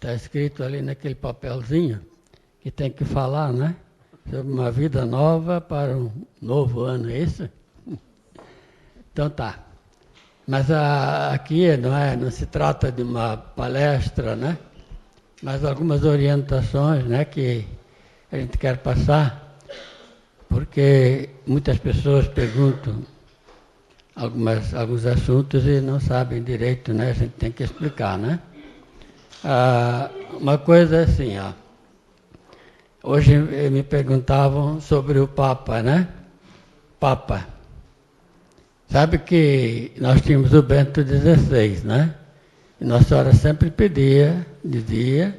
Está escrito ali naquele papelzinho que tem que falar, né? Sobre uma vida nova para um novo ano, é isso? Então tá. Mas aqui não se trata de uma palestra, né? Mas algumas orientações, né, que a gente quer passar, porque muitas pessoas perguntam alguns assuntos e não sabem direito, né? A gente tem que explicar, né? Uma coisa é assim, ó. Hoje me perguntavam sobre o Papa, né? Papa. Sabe que nós tínhamos o Bento XVI, né? E Nossa Senhora sempre dizia,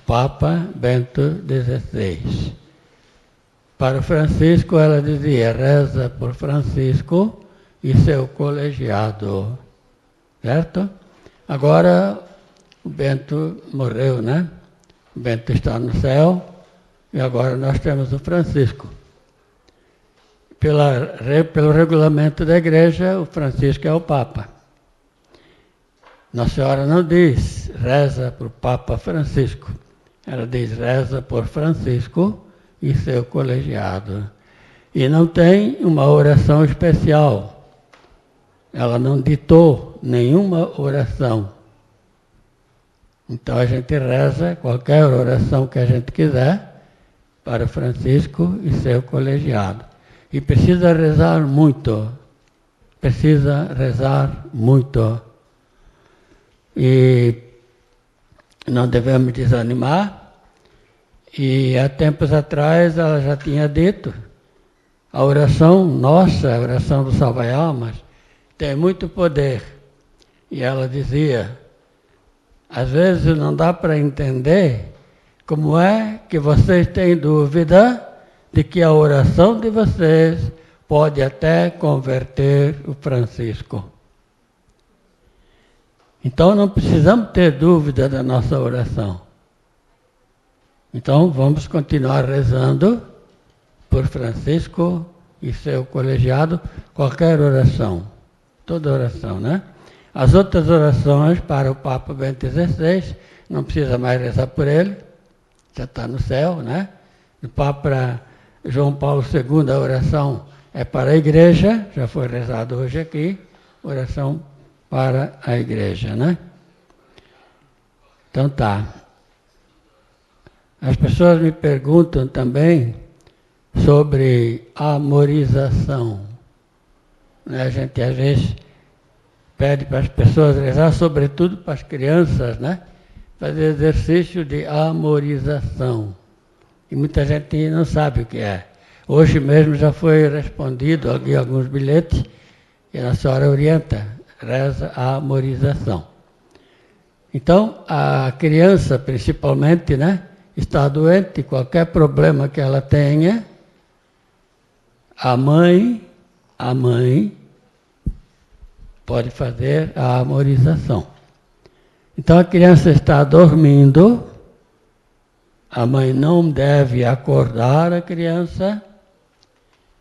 Papa Bento XVI. Para o Francisco, ela dizia, reza por Francisco e seu colegiado. Certo? Agora, o Bento morreu, né? O Bento está no céu e agora nós temos o Francisco. Pelo regulamento da igreja, o Francisco é o Papa. Nossa Senhora não diz, reza por Papa Francisco. Ela diz, reza por Francisco e seu colegiado. E não tem uma oração especial. Ela não ditou nenhuma oração. Então a gente reza qualquer oração que a gente quiser para Francisco e seu colegiado. E precisa rezar muito. Precisa rezar muito. E não devemos desanimar. E há tempos atrás ela já tinha dito, a oração nossa, a oração do Salva-Almas, tem muito poder. E ela dizia, às vezes não dá para entender como é que vocês têm dúvida de que a oração de vocês pode até converter o Francisco. Então não precisamos ter dúvida da nossa oração. Então vamos continuar rezando por Francisco e seu colegiado, qualquer oração, toda oração, né? As outras orações para o Papa Bento XVI, não precisa mais rezar por ele, já está no céu, né? O Papa João Paulo II, a oração é para a igreja, já foi rezado hoje aqui, oração para a igreja, né? Então tá. As pessoas me perguntam também sobre amorização. A gente às vezes pede para as pessoas rezar, sobretudo para as crianças, né? Fazer exercício de amorização. E muita gente não sabe o que é. Hoje mesmo já foi respondido aqui alguns bilhetes e a senhora orienta, reza a amorização. Então, a criança principalmente, né? Está doente, qualquer problema que ela tenha, a mãe pode fazer a amorização. Então a criança está dormindo, a mãe não deve acordar a criança,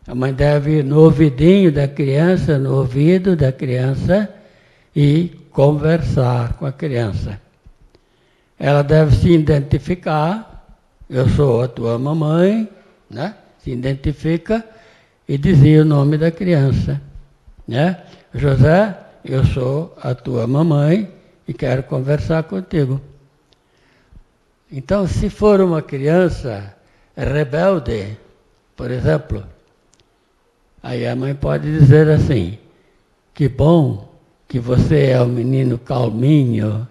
a mãe deve ir no ouvidinho da criança, no ouvido da criança e conversar com a criança. Ela deve se identificar, eu sou a tua mamãe, né? Se identifica e dizia o nome da criança, né? José, eu sou a tua mamãe e quero conversar contigo. Então, se for uma criança rebelde, por exemplo, aí a mãe pode dizer assim, que bom que você é um menino calminho,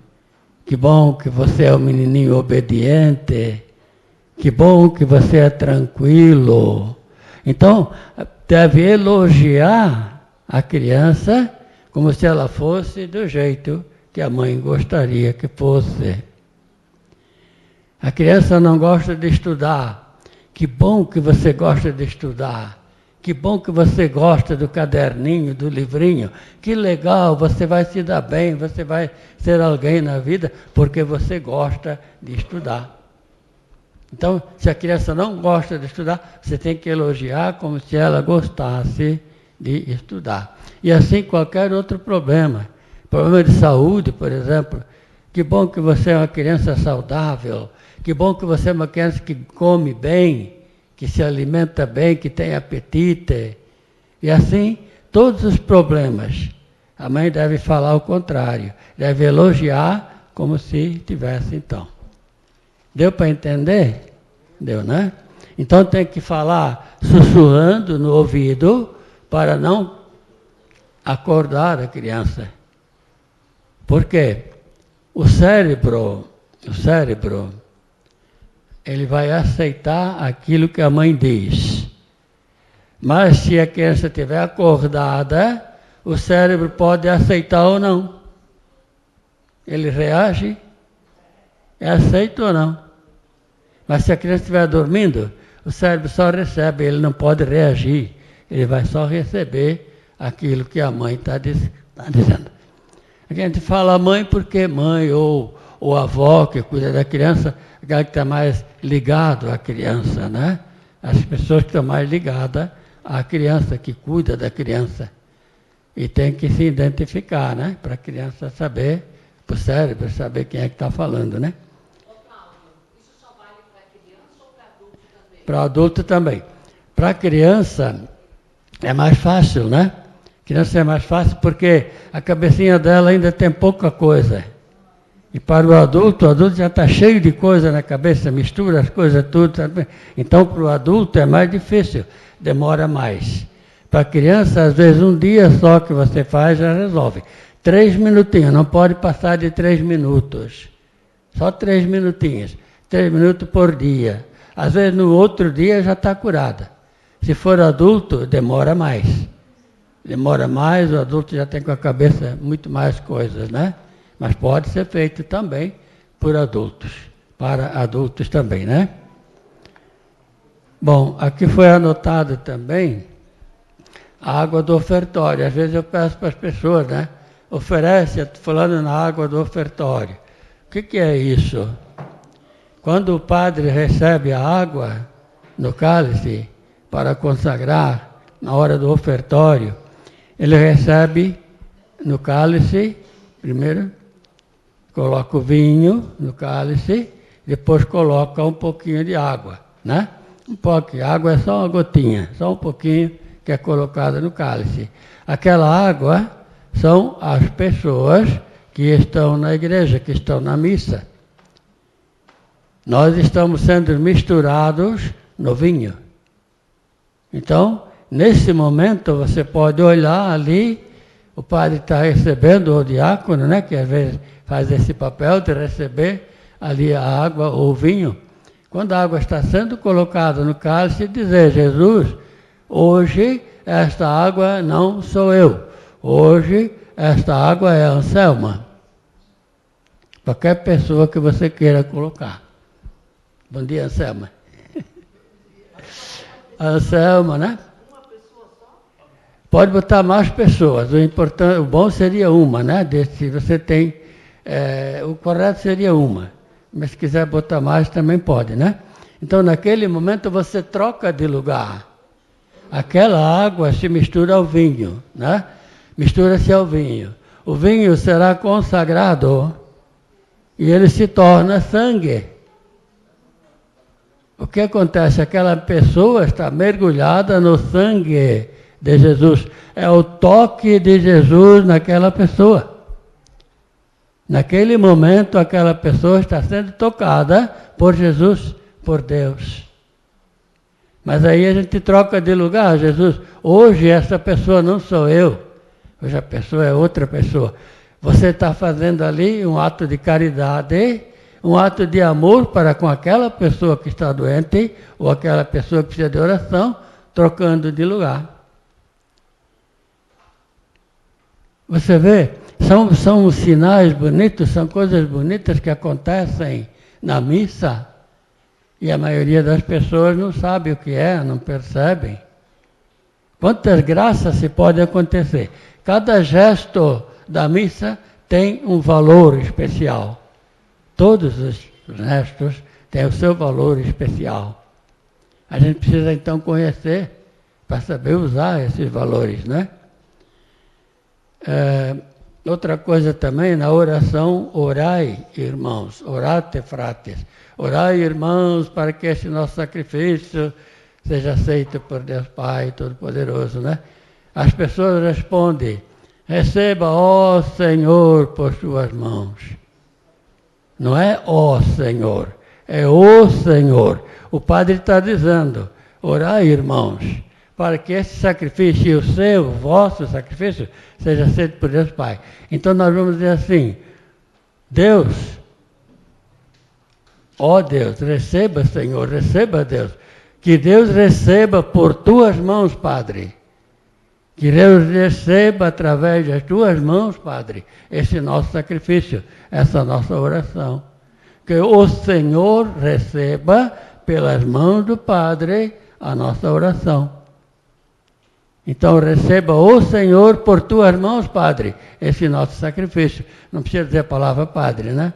que bom que você é um menininho obediente, que bom que você é tranquilo. Então, deve elogiar a criança como se ela fosse do jeito que a mãe gostaria que fosse. A criança não gosta de estudar. Que bom que você gosta de estudar. Que bom que você gosta do caderninho, do livrinho. Que legal, você vai se dar bem, você vai ser alguém na vida porque você gosta de estudar. Então, se a criança não gosta de estudar, você tem que elogiar como se ela gostasse de estudar. E assim qualquer outro problema. Problema de saúde, por exemplo. Que bom que você é uma criança saudável. Que bom que você é uma criança que come bem, que se alimenta bem, que tem apetite. E assim, todos os problemas. A mãe deve falar o contrário. Deve elogiar como se tivesse então. Deu para entender? Deu, né? Então tem que falar sussurrando no ouvido para não acordar a criança. Por quê? O cérebro, ele vai aceitar aquilo que a mãe diz. Mas se a criança estiver acordada, o cérebro pode aceitar ou não. Ele reage, aceita ou não. Mas se a criança estiver dormindo, o cérebro só recebe, ele não pode reagir. Ele vai só receber aquilo que a mãe está dizendo. A gente fala mãe porque mãe ou a avó que cuida da criança, aquela que está mais ligado à criança, né? As pessoas que estão mais ligadas à criança, que cuida da criança. E tem que se identificar, né? Para a criança saber, para o cérebro saber quem é que está falando, né? Isso só vale para criança ou para adulto também? Para adulto também. Para criança é mais fácil, né? Criança é mais fácil porque a cabecinha dela ainda tem pouca coisa. E para o adulto já está cheio de coisa na cabeça, mistura as coisas tudo. Sabe? Então, para o adulto é mais difícil, demora mais. Para a criança, às vezes, um dia só que você faz já resolve. 3 minutinhos, não pode passar de 3 minutos. Só 3 minutinhos. 3 minutos por dia. Às vezes, no outro dia já está curada. Se for adulto, demora mais. Demora mais, o adulto já tem com a cabeça muito mais coisas, né? Mas pode ser feito também por adultos, para adultos também, né? Bom, aqui foi anotado também a água do ofertório. Às vezes eu peço para as pessoas, né? Oferece, falando na água do ofertório. O que é isso? Quando o padre recebe a água no cálice para consagrar na hora do ofertório, ele recebe no cálice, primeiro coloca o vinho no cálice, depois coloca um pouquinho de água, né? Um pouquinho, água é só uma gotinha, só um pouquinho que é colocada no cálice. Aquela água são as pessoas que estão na igreja, que estão na missa. Nós estamos sendo misturados no vinho. Então, nesse momento, você pode olhar ali, o padre está recebendo, ou o diácono, né, que às vezes faz esse papel de receber ali a água ou o vinho. Quando a água está sendo colocada no cálice, dizer, Jesus, hoje esta água não sou eu. Hoje esta água é Anselma. Qualquer pessoa que você queira colocar. Bom dia, Anselma. Anselma, né? Pode botar mais pessoas. O bom seria uma, né? Se você tem, o correto seria uma. Mas se quiser botar mais, também pode, né? Então, naquele momento, você troca de lugar. Aquela água se mistura ao vinho, né? Mistura-se ao vinho. O vinho será consagrado e ele se torna sangue. O que acontece? Aquela pessoa está mergulhada no sangue de Jesus. É o toque de Jesus naquela pessoa. Naquele momento, aquela pessoa está sendo tocada por Jesus, por Deus. Mas aí a gente troca de lugar. Jesus, hoje essa pessoa não sou eu. Hoje a pessoa é outra pessoa. Você está fazendo ali um ato de caridade, um ato de amor para com aquela pessoa que está doente, ou aquela pessoa que precisa de oração, trocando de lugar. Você vê, são sinais bonitos, são coisas bonitas que acontecem na missa, e a maioria das pessoas não sabe o que é, não percebem. Quantas graças se pode acontecer? Cada gesto da missa tem um valor especial. Todos os gestos têm o seu valor especial. A gente precisa então conhecer para saber usar esses valores, né? Outra coisa também, na oração, orai, irmãos, orate frates. Orai, irmãos, para que este nosso sacrifício seja aceito por Deus Pai Todo-Poderoso, né? As pessoas respondem, receba, ó Senhor, por suas mãos. Não é ó Senhor, é o Senhor. O Padre está dizendo, orai, irmãos, para que esse sacrifício, o vosso sacrifício, seja aceito por Deus Pai. Então nós vamos dizer assim, Deus, ó Deus, receba, Senhor, receba, Deus. Que Deus receba por tuas mãos, Padre. Que Deus receba através das tuas mãos, Padre, esse nosso sacrifício, essa nossa oração. Que o Senhor receba pelas mãos do Padre a nossa oração. Então receba o Senhor por tuas mãos, Padre, esse nosso sacrifício. Não precisa dizer a palavra Padre, né?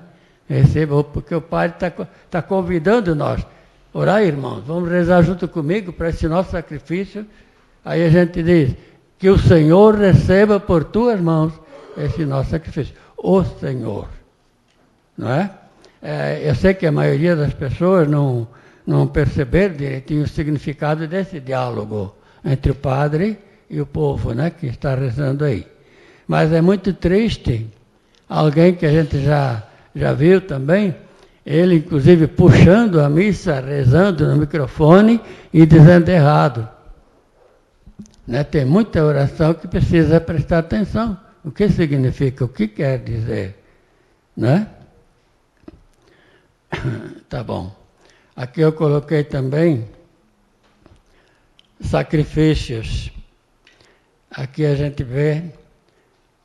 Receba, porque o Padre está convidando nós. Orar, irmãos, vamos rezar junto comigo para esse nosso sacrifício. Aí a gente diz, que o Senhor receba por tuas mãos esse nosso sacrifício. O Senhor. Não é? Eu sei que a maioria das pessoas não perceberam direitinho o significado desse diálogo entre o Padre e o povo, né, que está rezando aí. Mas é muito triste, alguém que a gente já viu também, ele inclusive puxando a missa, rezando no microfone e dizendo errado. Né? Tem muita oração que precisa prestar atenção. O que significa? O que quer dizer? Né? Tá bom. Aqui eu coloquei também sacrifícios. Aqui a gente vê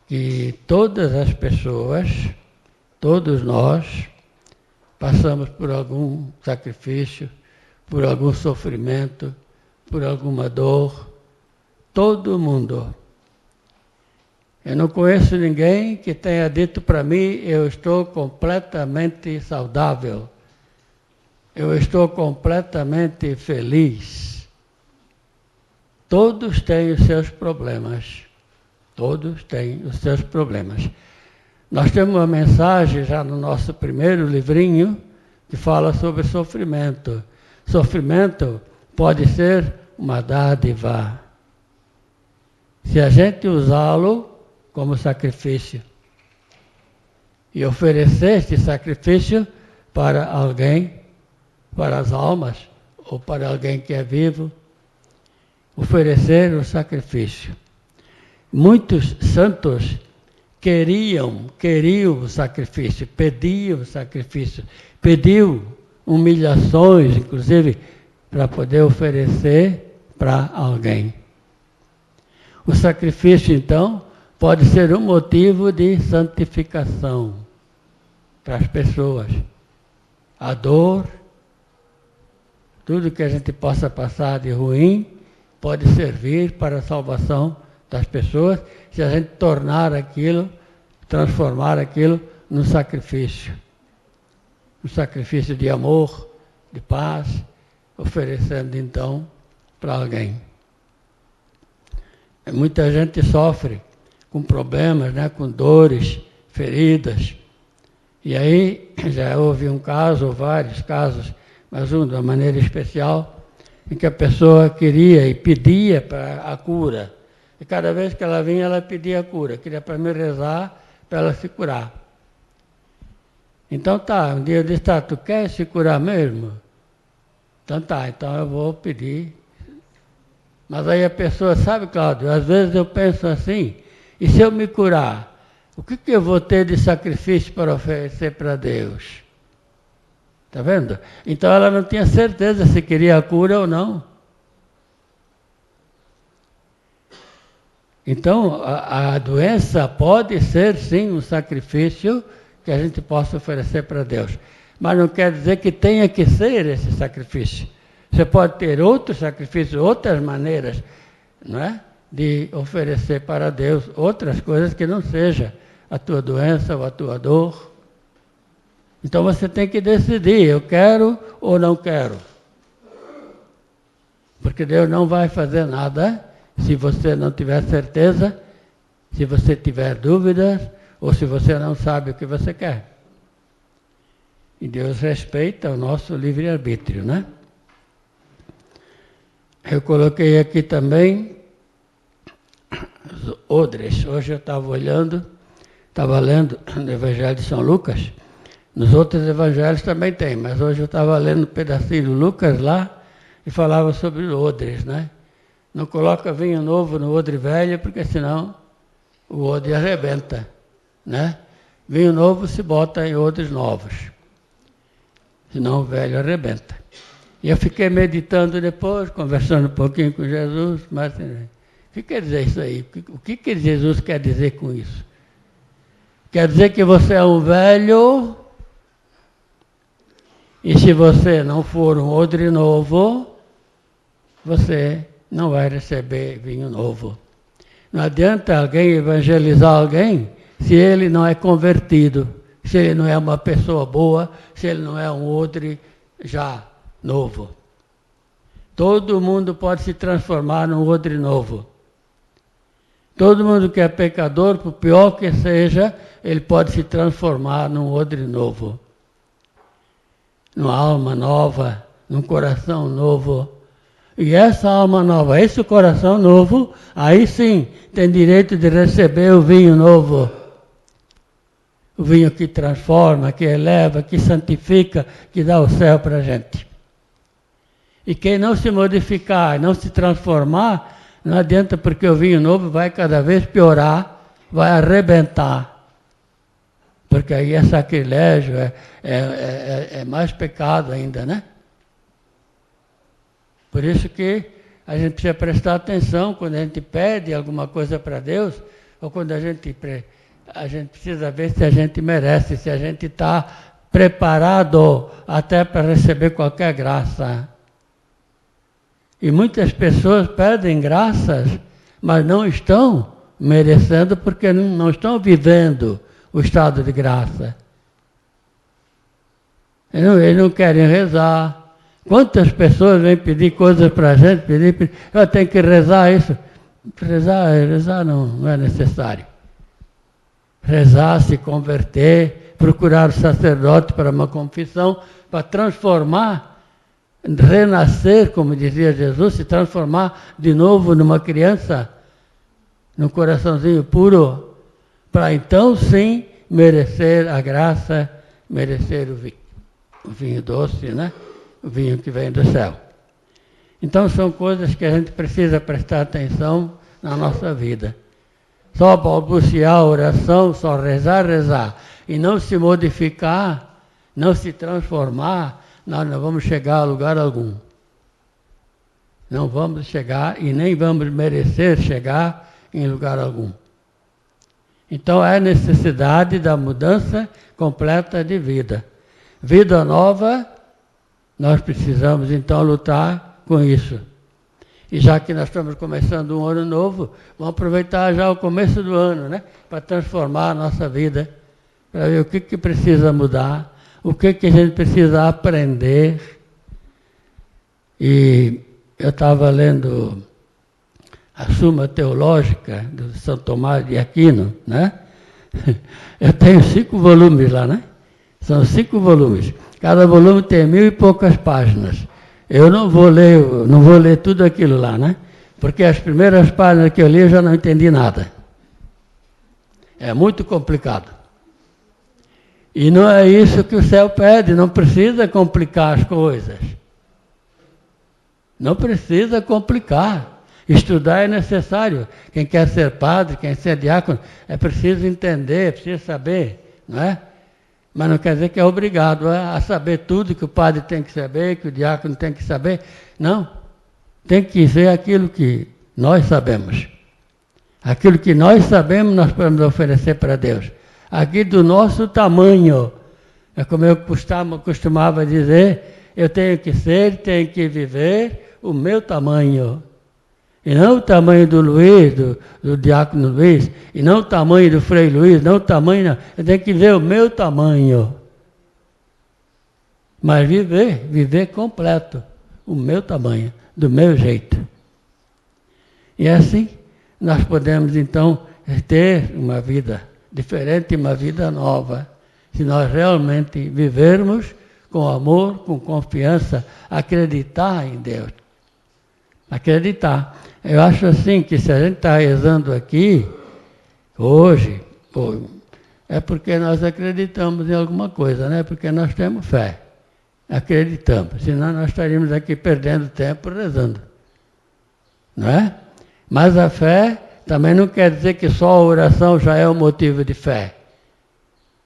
que todas as pessoas, todos nós, passamos por algum sacrifício, por algum sofrimento, por alguma dor. Todo mundo. Eu não conheço ninguém que tenha dito para mim, eu estou completamente saudável. Eu estou completamente feliz. Todos têm os seus problemas. Todos têm os seus problemas. Nós temos uma mensagem já no nosso primeiro livrinho que fala sobre sofrimento. Sofrimento pode ser uma dádiva, se a gente usá-lo como sacrifício e oferecer este sacrifício para alguém, para as almas, ou para alguém que é vivo, oferecer o sacrifício. Muitos santos queriam o sacrifício, pediam o sacrifício, pediam humilhações, inclusive, para poder oferecer para alguém. O sacrifício, então, pode ser um motivo de santificação para as pessoas. A dor, tudo que a gente possa passar de ruim, pode servir para a salvação das pessoas, se a gente tornar aquilo, transformar aquilo num sacrifício. Um sacrifício de amor, de paz, oferecendo então para alguém. Muita gente sofre com problemas, né, com dores, feridas. E aí já houve um caso, ou vários casos, mas um de uma maneira especial, em que a pessoa queria e pedia para a cura. E cada vez que ela vinha, ela pedia a cura. Queria para mim rezar para ela se curar. Então tá, um dia eu disse, tá, tu quer se curar mesmo? Então tá, então eu vou pedir. Mas aí a pessoa, sabe, Cláudio, às vezes eu penso assim, e se eu me curar, o que eu vou ter de sacrifício para oferecer para Deus? Está vendo? Então ela não tinha certeza se queria a cura ou não. Então a doença pode ser sim um sacrifício que a gente possa oferecer para Deus. Mas não quer dizer que tenha que ser esse sacrifício. Você pode ter outros sacrifícios, outras maneiras, não é? De oferecer para Deus outras coisas que não seja a tua doença ou a tua dor. Então você tem que decidir, eu quero ou não quero. Porque Deus não vai fazer nada se você não tiver certeza, se você tiver dúvidas, ou se você não sabe o que você quer. E Deus respeita o nosso livre-arbítrio, né? Eu coloquei aqui também os odres. Hoje eu estava lendo no Evangelho de São Lucas. Nos outros evangelhos também tem, mas hoje eu estava lendo um pedacinho do Lucas lá e falava sobre odres, né? Não coloca vinho novo no odre velho, porque senão o odre arrebenta, né? Vinho novo se bota em odres novos, senão o velho arrebenta. E eu fiquei meditando depois, conversando um pouquinho com Jesus, mas o que quer dizer isso aí? O que Jesus quer dizer com isso? Quer dizer que você é um velho, e se você não for um odre novo, você não vai receber vinho novo. Não adianta alguém evangelizar alguém se ele não é convertido, se ele não é uma pessoa boa, se ele não é um odre já novo. Todo mundo pode se transformar num odre novo. Todo mundo que é pecador, por pior que seja, ele pode se transformar num odre novo. Numa alma nova, num coração novo. E essa alma nova, esse coração novo, aí sim tem direito de receber o vinho novo. O vinho que transforma, que eleva, que santifica, que dá o céu para a gente. E quem não se modificar, não se transformar, não adianta, porque o vinho novo vai cada vez piorar, vai arrebentar. Porque aí é sacrilégio, é mais pecado ainda, né? Por isso que a gente precisa prestar atenção quando a gente pede alguma coisa para Deus, ou quando a gente precisa ver se a gente merece, se a gente está preparado até para receber qualquer graça. E muitas pessoas pedem graças, mas não estão merecendo porque não estão vivendo o estado de graça. Eles não querem rezar. Quantas pessoas vêm pedir coisas para a gente, pedir, eu tenho que rezar isso. Rezar não é necessário. Rezar, se converter, procurar o sacerdote para uma confissão, para transformar, renascer, como dizia Jesus, se transformar de novo numa criança, num coraçãozinho puro, para então sim merecer a graça, merecer o vinho doce, né? O vinho que vem do céu. Então são coisas que a gente precisa prestar atenção na nossa vida. Só balbuciar a oração, só rezar, e não se modificar, não se transformar, nós não vamos chegar a lugar algum. Não vamos chegar e nem vamos merecer chegar em lugar algum. Então é necessidade da mudança completa de vida. Vida nova, nós precisamos então lutar com isso. E já que nós estamos começando um ano novo, vamos aproveitar já o começo do ano, né? Para transformar a nossa vida, para ver o que precisa mudar, o que a gente precisa aprender. E eu estava lendo a Suma Teológica do São Tomás de Aquino, né? Eu tenho 5 volumes lá, né? São 5 volumes. Cada volume tem 1000 e poucas páginas. Eu não vou ler tudo aquilo lá, né? Porque as primeiras páginas que eu li eu já não entendi nada. É muito complicado. E não é isso que o céu pede, não precisa complicar as coisas. Não precisa complicar. Estudar é necessário. Quem quer ser padre, quem quer ser diácono, é preciso entender, é preciso saber, não é? Mas não quer dizer que é obrigado a saber tudo que o padre tem que saber, que o diácono tem que saber. Não. Tem que ser aquilo que nós sabemos. Aquilo que nós sabemos, nós podemos oferecer para Deus. Aqui do nosso tamanho. É como eu costumava dizer, eu tenho que ser, tenho que viver o meu tamanho. E não o tamanho do Luiz, do diácono Luiz, e não o tamanho do Frei Luiz, não o tamanho, não. Eu tenho que ver o meu tamanho. Mas viver completo, o meu tamanho, do meu jeito. E assim, nós podemos então ter uma vida diferente, uma vida nova. Se nós realmente vivermos com amor, com confiança, acreditar em Deus. Acreditar. Eu acho assim que se a gente está rezando aqui, hoje, é porque nós acreditamos em alguma coisa, né? Porque nós temos fé. Acreditamos. Senão nós estaríamos aqui perdendo tempo rezando. Não é? Mas a fé também não quer dizer que só a oração já é um motivo de fé.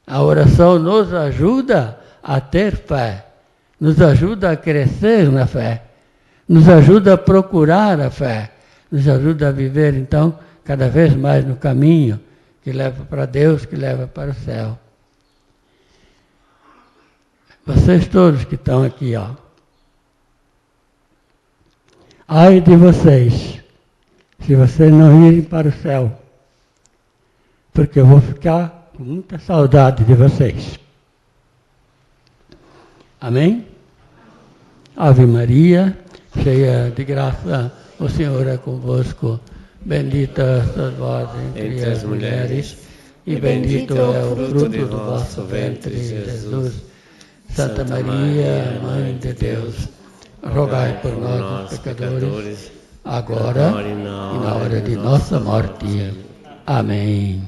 A oração nos ajuda a ter fé. Nos ajuda a crescer na fé. Nos ajuda a procurar a fé. Nos ajuda a viver, então, cada vez mais no caminho que leva para Deus, que leva para o céu. Vocês todos que estão aqui, ó. Ai de vocês, se vocês não irem para o céu, porque eu vou ficar com muita saudade de vocês. Amém? Ave Maria, cheia de graça, o Senhor é convosco. Bendita sois vós entre as mulheres, e bendito é o fruto do vosso ventre, Jesus. Santa Maria, Mãe de Deus, rogai por nós, pecadores, agora e na hora de nossa morte. Amém.